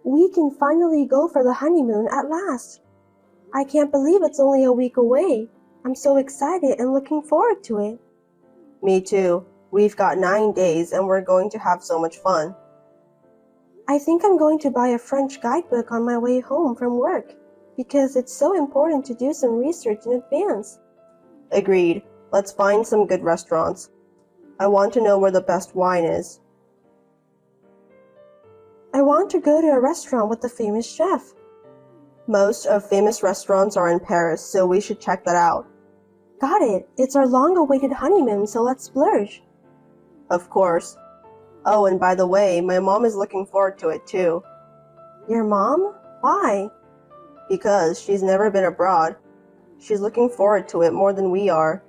We can finally go for the honeymoon at last. I can't believe it's only a week away. I'm so excited and looking forward to it. Me too. We've got 9 days and we're going to have so much fun. I think I'm going to buy a French guidebook on my way home from work because it's so important to do some research in advance. Agreed. Let's find some good restaurants. I want to know where the best wine is. I want to go to a restaurant with a famous chef. Most of famous restaurants are in Paris, so we should check that out. Got it. It's our long-awaited honeymoon, so let's splurge. Of course. Oh, and by the way, my mom is looking forward to it too. Your mom? Why? Because she's never been abroad. She's looking forward to it more than we are.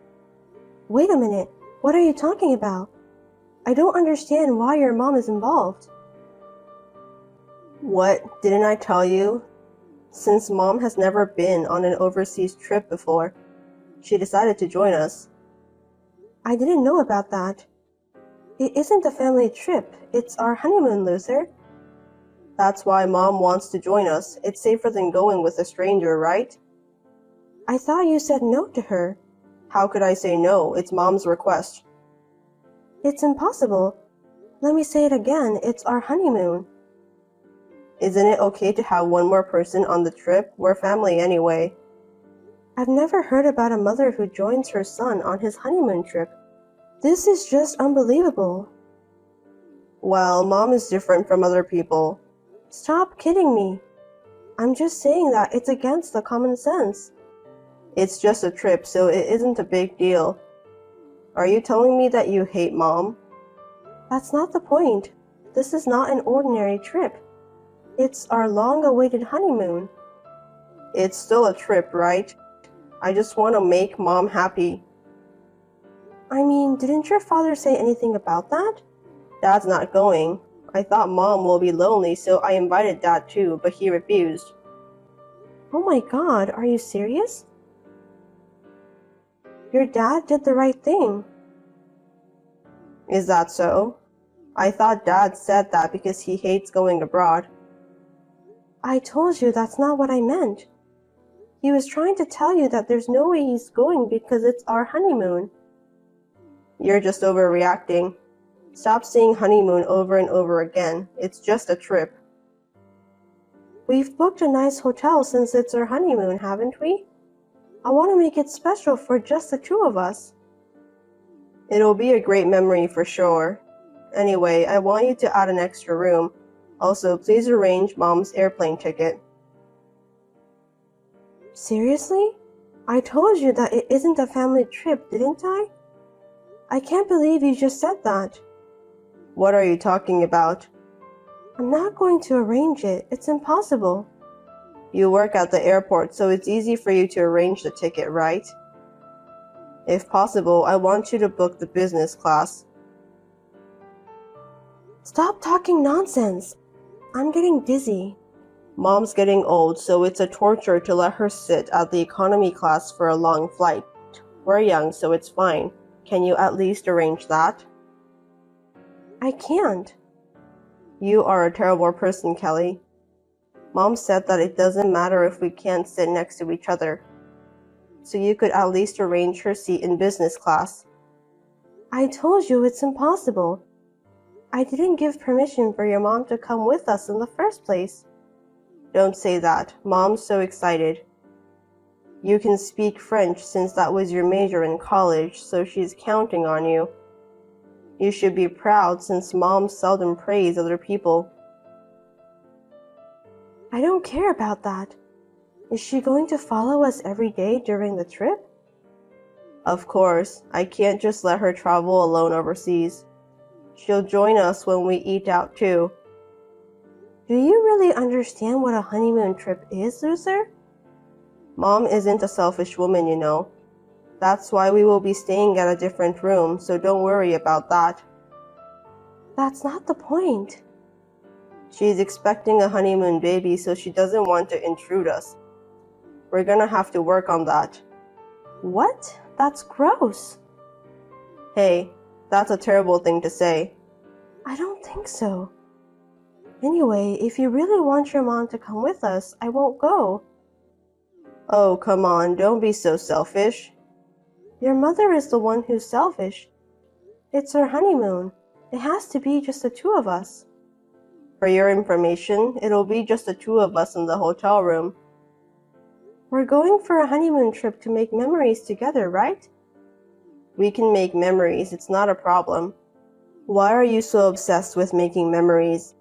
Wait a minute. What are you talking about? I don't understand why your mom is involved. What? Didn't I tell you? Since Mom has never been on an overseas trip before, she decided to join us. I didn't know about that. It isn't a family trip. It's our honeymoon, Luther. That's why Mom wants to join us. It's safer than going with a stranger, right? I thought you said no to her. How could I say no? It's Mom's request. It's impossible. Let me say it again. It's our honeymoon. Isn't it okay to have one more person on the trip? We're family anyway. I've never heard about a mother who joins her son on his honeymoon trip. This is just unbelievable. Well, Mom is different from other people. Stop kidding me. I'm just saying that it's against the common sense. It's just a trip, so it isn't a big deal. Are you telling me that you hate Mom? That's not the point. This is not an ordinary trip. It's our long-awaited honeymoon. It's still a trip, right? I just want to make Mom happy. I mean, didn't your father say anything about that? Dad's not going. I thought Mom will be lonely, so I invited Dad too, but he refused. Oh my God, are you serious? Your dad did the right thing. Is that so? I thought Dad said that because he hates going abroad. I told you that's not what I meant. He was trying to tell you that there's no way he's going because it's our honeymoon. You're just overreacting. Stop saying honeymoon over and over again. It's just a trip. We've booked a nice hotel since it's our honeymoon, haven't we? I want to make it special for just the two of us. It'll be a great memory for sure. Anyway, I want you to add an extra room. Also, please arrange Mom's airplane ticket. Seriously? I told you that it isn't a family trip, didn't I? I can't believe you just said that. What are you talking about? I'm not going to arrange it. It's impossible. You work at the airport, so it's easy for you to arrange the ticket, right? If possible, I want you to book the business class. Stop talking nonsense. I'm getting dizzy. Mom's getting old, so it's a torture to let her sit at the economy class for a long flight. We're young, so it's fine. Can you at least arrange that? I can't. You are a terrible person, Kelly. Mom said that it doesn't matter if we can't sit next to each other. So you could at least arrange her seat in business class. I told you it's impossible. I didn't give permission for your mom to come with us in the first place. Don't say that. Mom's so excited. You can speak French since that was your major in college, so she's counting on you. You should be proud since Mom seldom praise other people. I don't care about that. Is she going to follow us every day during the trip? Of course, I can't just let her travel alone overseas. She'll join us when we eat out too. Do you really understand what a honeymoon trip is, Luther? Mom isn't a selfish woman, you know. That's why we will be staying at a different room, so don't worry about that. That's not the point. She's expecting a honeymoon baby, so she doesn't want to intrude us. We're gonna have to work on that. What? That's gross. Hey, that's a terrible thing to say. I don't think so. Anyway, if you really want your mom to come with us, I won't go. Oh, come on, don't be so selfish. Your mother is the one who's selfish. It's our honeymoon. It has to be just the two of us. For your information, it'll be just the two of us in the hotel room. We're going for a honeymoon trip to make memories together, right? We can make memories, it's not a problem. Why are you so obsessed with making memories?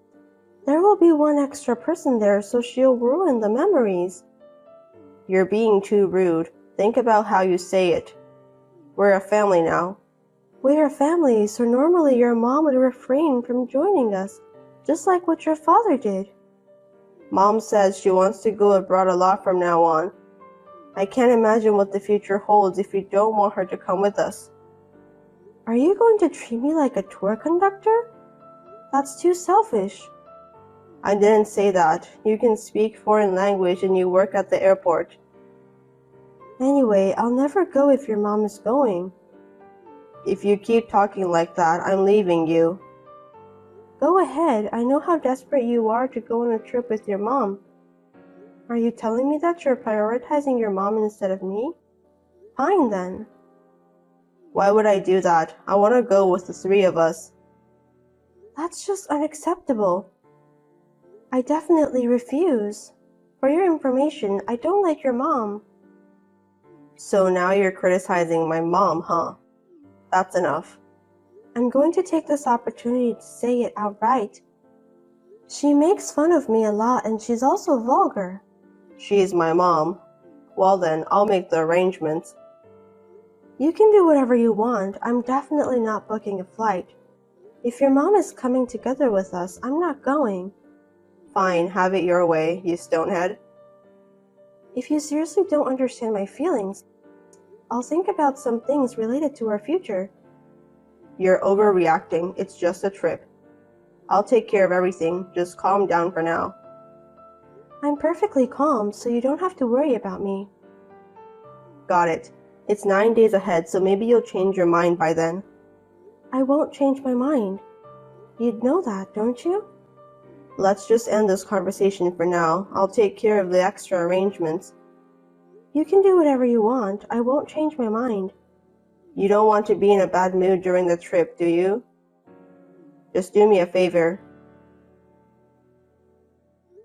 There will be one extra person there, so she'll ruin the memories. You're being too rude. Think about how you say it. We're a family now. We're a family, so normally your mom would refrain from joining us, just like what your father did. Mom says she wants to go abroad a lot from now on. I can't imagine what the future holds if you don't want her to come with us. Are you going to treat me like a tour conductor? That's too selfish. I didn't say that. You can speak foreign language and you work at the airport. Anyway, I'll never go if your mom is going. If you keep talking like that, I'm leaving you. Go ahead. I know how desperate you are to go on a trip with your mom. Are you telling me that you're prioritizing your mom instead of me? Fine then. Why would I do that? I want to go with the three of us. That's just unacceptable. I definitely refuse. For your information, I don't like your mom. So now you're criticizing my mom, huh? That's enough. I'm going to take this opportunity to say it outright. She makes fun of me a lot and she's also vulgar. She's my mom. Well then, I'll make the arrangements. You can do whatever you want. I'm definitely not booking a flight. If your mom is coming together with us, I'm not going. Fine, have it your way, you stonehead. If you seriously don't understand my feelings, I'll think about some things related to our future. You're overreacting. It's just a trip. I'll take care of everything. Just calm down for now. I'm perfectly calm, so you don't have to worry about me. Got it. It's 9 days ahead, so maybe you'll change your mind by then. I won't change my mind. You'd know that, don't you? Let's just end this conversation for now. I'll take care of the extra arrangements. You can do whatever you want. I won't change my mind. You don't want to be in a bad mood during the trip, do you? Just do me a favor.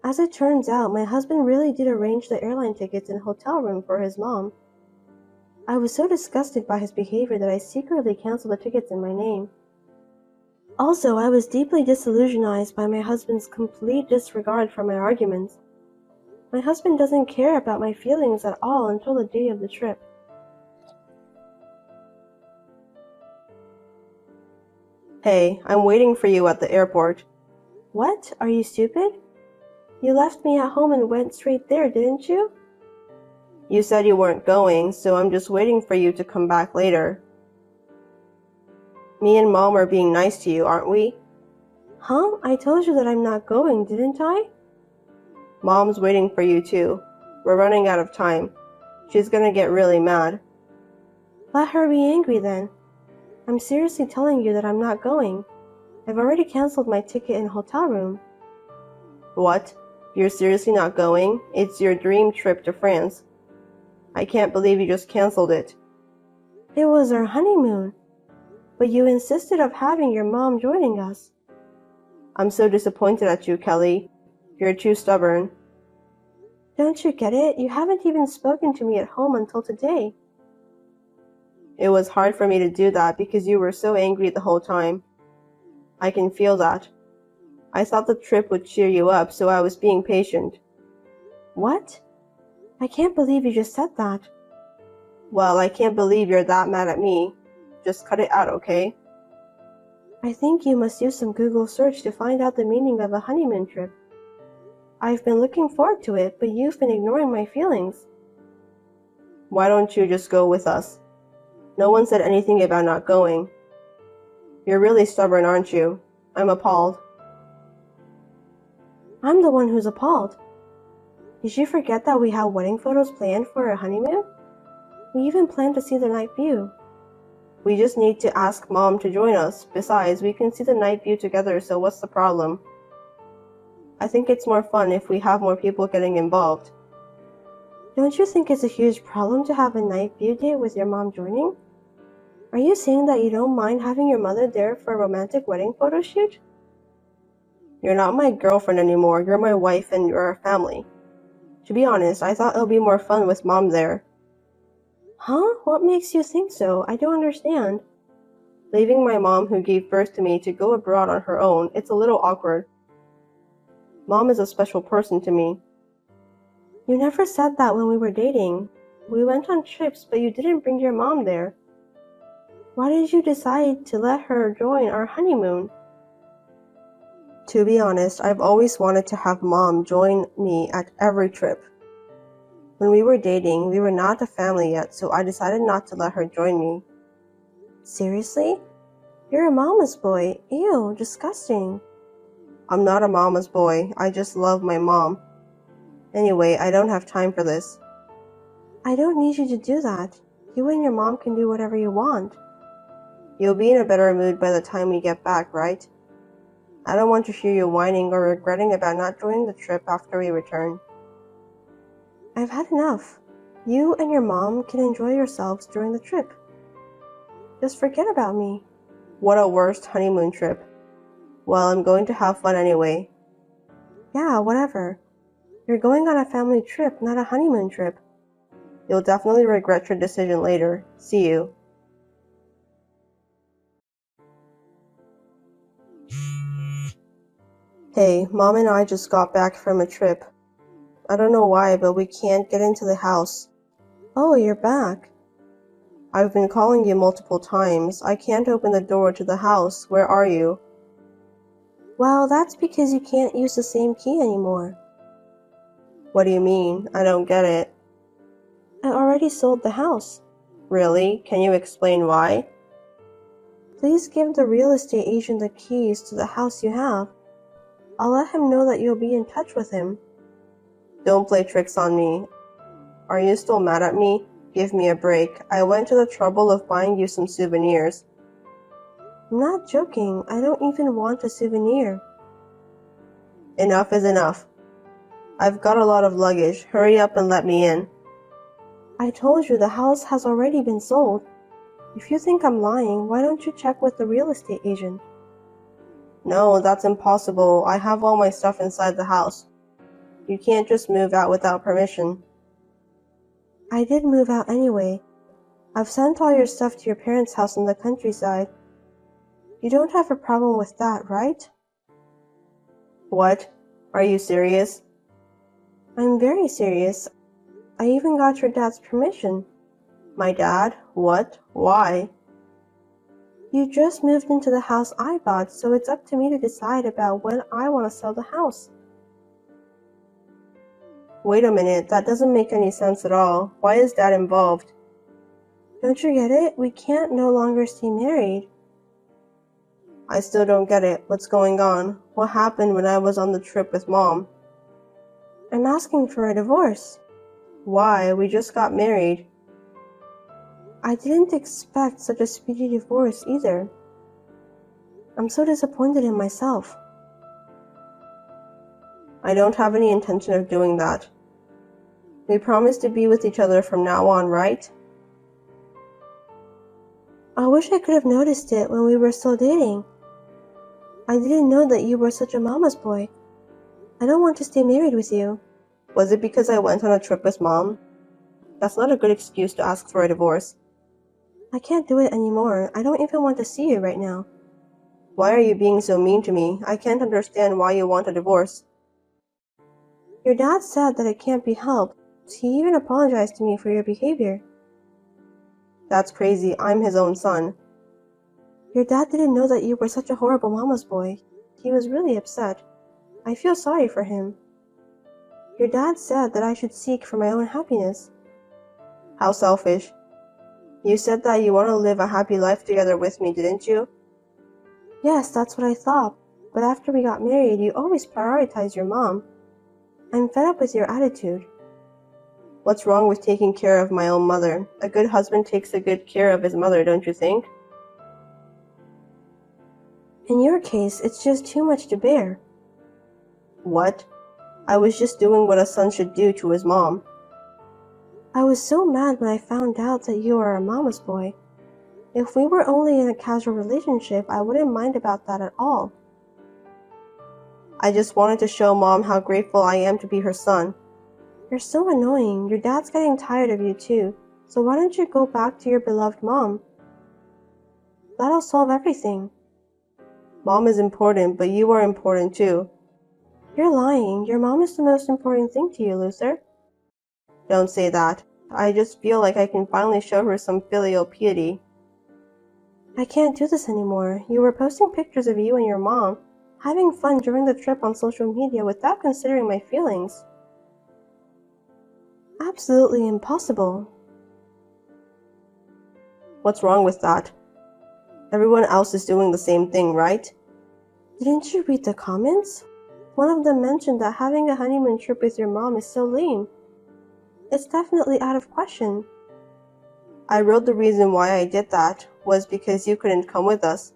As it turns out, my husband really did arrange the airline tickets and hotel room for his mom. I was so disgusted by his behavior that I secretly canceled the tickets in my name. Also, I was deeply disillusionized by my husband's complete disregard for my arguments. My husband doesn't care about my feelings at all until the day of the trip. Hey, I'm waiting for you at the airport. What? Are you stupid? You left me at home and went straight there, didn't you? You said you weren't going, so I'm just waiting for you to come back later. Me and Mom are being nice to you, aren't we? Huh? I told you that I'm not going, didn't I? Mom's waiting for you too. We're running out of time. She's gonna get really mad. Let her be angry then. I'm seriously telling you that I'm not going. I've already canceled my ticket and hotel room. What? You're seriously not going? It's your dream trip to France. I can't believe you just canceled it. It was our honeymoon. But you insisted of having your mom joining us. I'm so disappointed at you, Kelly. You're too stubborn. Don't you get it? You haven't even spoken to me at home until today. It was hard for me to do that because you were so angry the whole time. I can feel that. I thought the trip would cheer you up, so I was being patient. What? I can't believe you just said that. Well, I can't believe you're that mad at me. Just cut it out, okay? I think you must use some Google search to find out the meaning of a honeymoon trip. I've been looking forward to it, but you've been ignoring my feelings. Why don't you just go with us? No one said anything about not going. You're really stubborn, aren't you? I'm appalled. I'm the one who's appalled. Did you forget that we have wedding photos planned for our honeymoon? We even planned to see the night view. We just need to ask Mom to join us. Besides, we can see the night view together, so what's the problem? I think it's more fun if we have more people getting involved. Don't you think it's a huge problem to have a night view date with your mom joining? Are you saying that you don't mind having your mother there for a romantic wedding photo shoot? You're not my girlfriend anymore, you're my wife and you're our family. To be honest, I thought it would be more fun with Mom there. Huh? What makes you think so? I don't understand. Leaving my mom who gave birth to me to go abroad on her own, it's a little awkward. Mom is a special person to me. You never said that when we were dating. We went on trips, but you didn't bring your mom there. Why did you decide to let her join our honeymoon? To be honest, I've always wanted to have Mom join me at every trip. When we were dating, we were not a family yet, so I decided not to let her join me. Seriously? You're a mama's boy. Ew, disgusting. I'm not a mama's boy. I just love my mom. Anyway, I don't have time for this. I don't need you to do that. You and your mom can do whatever you want. You'll be in a better mood by the time we get back, right? I don't want to hear you whining or regretting about not joining the trip after we return. I've had enough. You and your mom can enjoy yourselves during the trip. Just forget about me. What a worst honeymoon trip. Well, I'm going to have fun anyway. Yeah, whatever. You're going on a family trip, not a honeymoon trip. You'll definitely regret your decision later. See you. Hey, Mom and I just got back from a trip. I don't know why, but we can't get into the house. Oh, you're back. I've been calling you multiple times. I can't open the door to the house. Where are you? Well, that's because you can't use the same key anymore. What do you mean? I don't get it. I already sold the house. Really? Can you explain why? Please give the real estate agent the keys to the house you have. I'll let him know that you'll be in touch with him. Don't play tricks on me. Are you still mad at me? Give me a break. I went to the trouble of buying you some souvenirs. I'm not joking. I don't even want a souvenir. Enough is enough. I've got a lot of luggage. Hurry up and let me in. I told you the house has already been sold. If you think I'm lying, why don't you check with the real estate agent? No, that's impossible. I have all my stuff inside the house. You can't just move out without permission. I did move out anyway. I've sent all your stuff to your parents' house in the countryside. You don't have a problem with that, right? What? Are you serious? I'm very serious. I even got your dad's permission. My dad? What? Why? You just moved into the house I bought, so it's up to me to decide about when I want to sell the house. Wait a minute, that doesn't make any sense at all. Why is Dad involved? Don't you get it? We can't no longer stay married. I still don't get it. What's going on? What happened when I was on the trip with Mom? I'm asking for a divorce. Why? We just got married. I didn't expect such a speedy divorce either. I'm so disappointed in myself. I don't have any intention of doing that. We promised to be with each other from now on, right? I wish I could have noticed it when we were still dating. I didn't know that you were such a mama's boy. I don't want to stay married with you. Was it because I went on a trip with Mom? That's not a good excuse to ask for a divorce. I can't do it anymore. I don't even want to see you right now. Why are you being so mean to me? I can't understand why you want a divorce. Your dad said that it can't be helped. He even apologized to me for your behavior. That's crazy. I'm his own son. Your dad didn't know that you were such a horrible mama's boy. He was really upset. I feel sorry for him. Your dad said that I should seek for my own happiness. How selfish. You said that you want to live a happy life together with me, didn't you? Yes, that's what I thought. But after we got married, you always prioritized your mom. I'm fed up with your attitude. What's wrong with taking care of my own mother? A good husband takes a good care of his mother, don't you think? In your case, it's just too much to bear. What? I was just doing what a son should do to his mom. I was so mad when I found out that you are a mama's boy. If we were only in a casual relationship, I wouldn't mind about that at all. I just wanted to show Mom how grateful I am to be her son. You're so annoying. Your dad's getting tired of you too. So why don't you go back to your beloved mom? That'll solve everything. Mom is important, but you are important too. You're lying. Your mom is the most important thing to you, loser. Don't say that. I just feel like I can finally show her some filial piety. I can't do this anymore. You were posting pictures of you and your mom having fun during the trip on social media without considering my feelings. Absolutely impossible. What's wrong with that? Everyone else is doing the same thing, right? Didn't you read the comments? One of them mentioned that having a honeymoon trip with your mom is so lame. It's definitely out of question. I wrote the reason why I did that was because you couldn't come with us.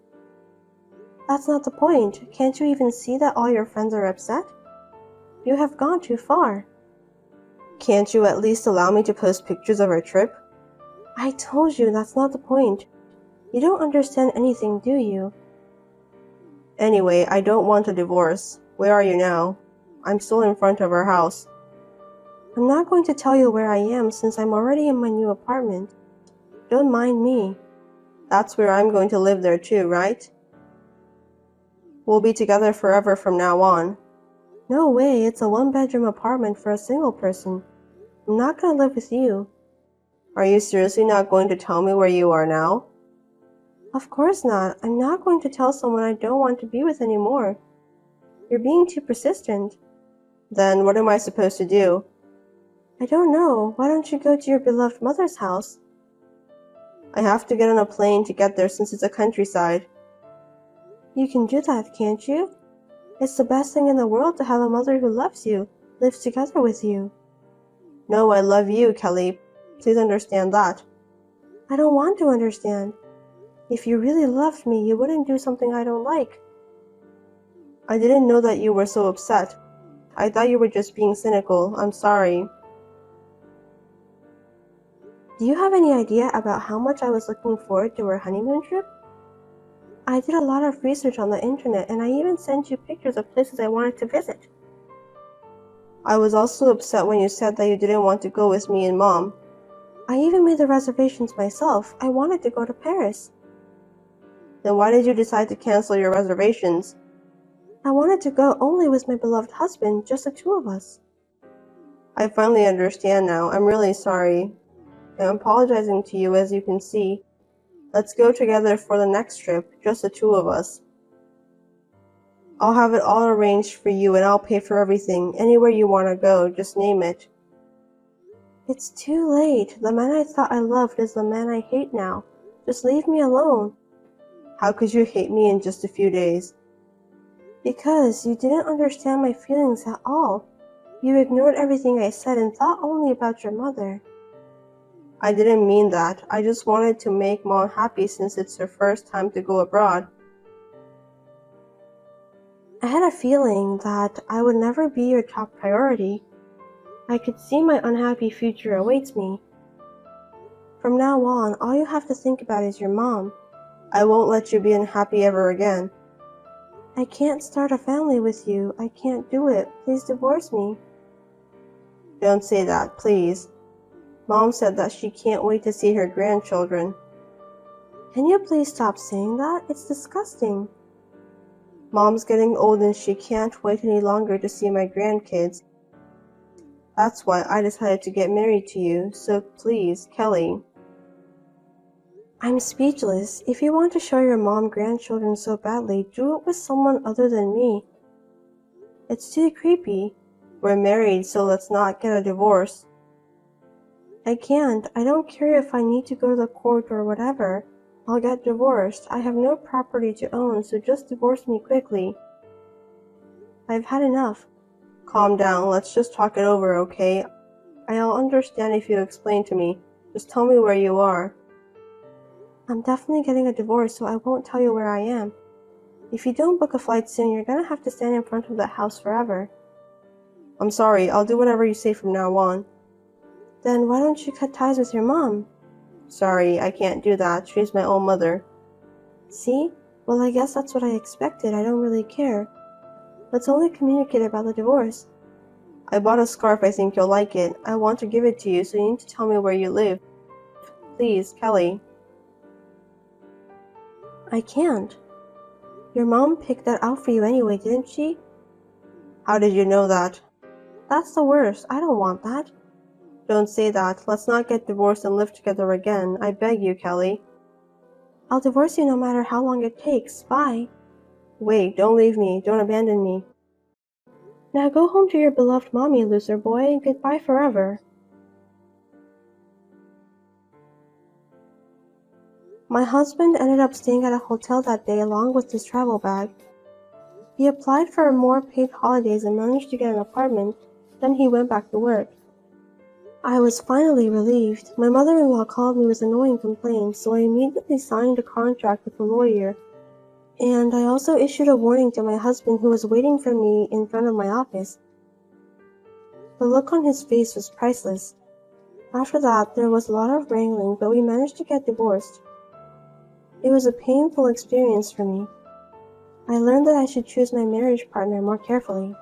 That's not the point. Can't you even see that all your friends are upset? You have gone too far. Can't you at least allow me to post pictures of our trip? I told you that's not the point. You don't understand anything, do you? Anyway, I don't want a divorce. Where are you now? I'm still in front of our house. I'm not going to tell you where I am since I'm already in my new apartment. Don't mind me. That's where I'm going to live there too, right? We'll be together forever from now on. No way, it's a one-bedroom apartment for a single person. I'm not gonna live with you. Are you seriously not going to tell me where you are now? Of course not. I'm not going to tell someone I don't want to be with anymore. You're being too persistent. Then what am I supposed to do? I don't know. Why don't you go to your beloved mother's house? I have to get on a plane to get there since it's a countryside. You can do that, can't you? It's the best thing in the world to have a mother who loves you, lives together with you. No, I love you, Kelly. Please understand that. I don't want to understand. If you really loved me, you wouldn't do something I don't like. I didn't know that you were so upset. I thought you were just being cynical. I'm sorry. Do you have any idea about how much I was looking forward to our honeymoon trip? I did a lot of research on the internet and I even sent you pictures of places I wanted to visit. I was also upset when you said that you didn't want to go with me and Mom. I even made the reservations myself. I wanted to go to Paris. Then why did you decide to cancel your reservations? I wanted to go only with my beloved husband, just the two of us. I finally understand now. I'm really sorry. I'm apologizing to you, as you can see. Let's go together for the next trip, just the two of us. I'll have it all arranged for you and I'll pay for everything. Anywhere you want to go, just name it. It's too late. The man I thought I loved is the man I hate now. Just leave me alone. How could you hate me in just a few days? Because you didn't understand my feelings at all. You ignored everything I said and thought only about your mother. I didn't mean that. I just wanted to make Mom happy since it's her first time to go abroad. I had a feeling that I would never be your top priority. I could see my unhappy future awaits me. From now on, all you have to think about is your mom. I won't let you be unhappy ever again. I can't start a family with you. I can't do it. Please divorce me. Don't say that, please. Mom said that she can't wait to see her grandchildren. Can you please stop saying that? It's disgusting. Mom's getting old and she can't wait any longer to see my grandkids. That's why I decided to get married to you, so please, Kelly. I'm speechless. If you want to show your mom grandchildren so badly, do it with someone other than me. It's too creepy. We're married, so let's not get a divorce. I can't. I don't care if I need to go to the court or whatever. I'll get divorced. I have no property to own, so just divorce me quickly. I've had enough. Calm down. Let's just talk it over, okay? I'll understand if you explain to me. Just tell me where you are. I'm definitely getting a divorce, so I won't tell you where I am. If you don't book a flight soon, you're gonna have to stand in front of that house forever. I'm sorry, I'll do whatever you say from now on. Then why don't you cut ties with your mom? Sorry, I can't do that. She's my own mother. See? Well, I guess that's what I expected. I don't really care. Let's only communicate about the divorce. I bought a scarf. I think you'll like it. I want to give it to you, so you need to tell me where you live. Please, Kelly. I can't. Your mom picked that out for you anyway, didn't she? How did you know that? That's the worst. I don't want that. Don't say that. Let's not get divorced and live together again. I beg you, Kelly. I'll divorce you no matter how long it takes. Bye. Wait, don't leave me. Don't abandon me. Now go home to your beloved mommy, loser boy, and goodbye forever. My husband ended up staying at a hotel that day along with his travel bag. He applied for more paid holidays and managed to get an apartment, then he went back to work. I was finally relieved. My mother-in-law called me with annoying complaints, so I immediately signed a contract with a lawyer. And I also issued a warning to my husband who was waiting for me in front of my office. The look on his face was priceless. After that, there was a lot of wrangling, but we managed to get divorced. It was a painful experience for me. I learned that I should choose my marriage partner more carefully.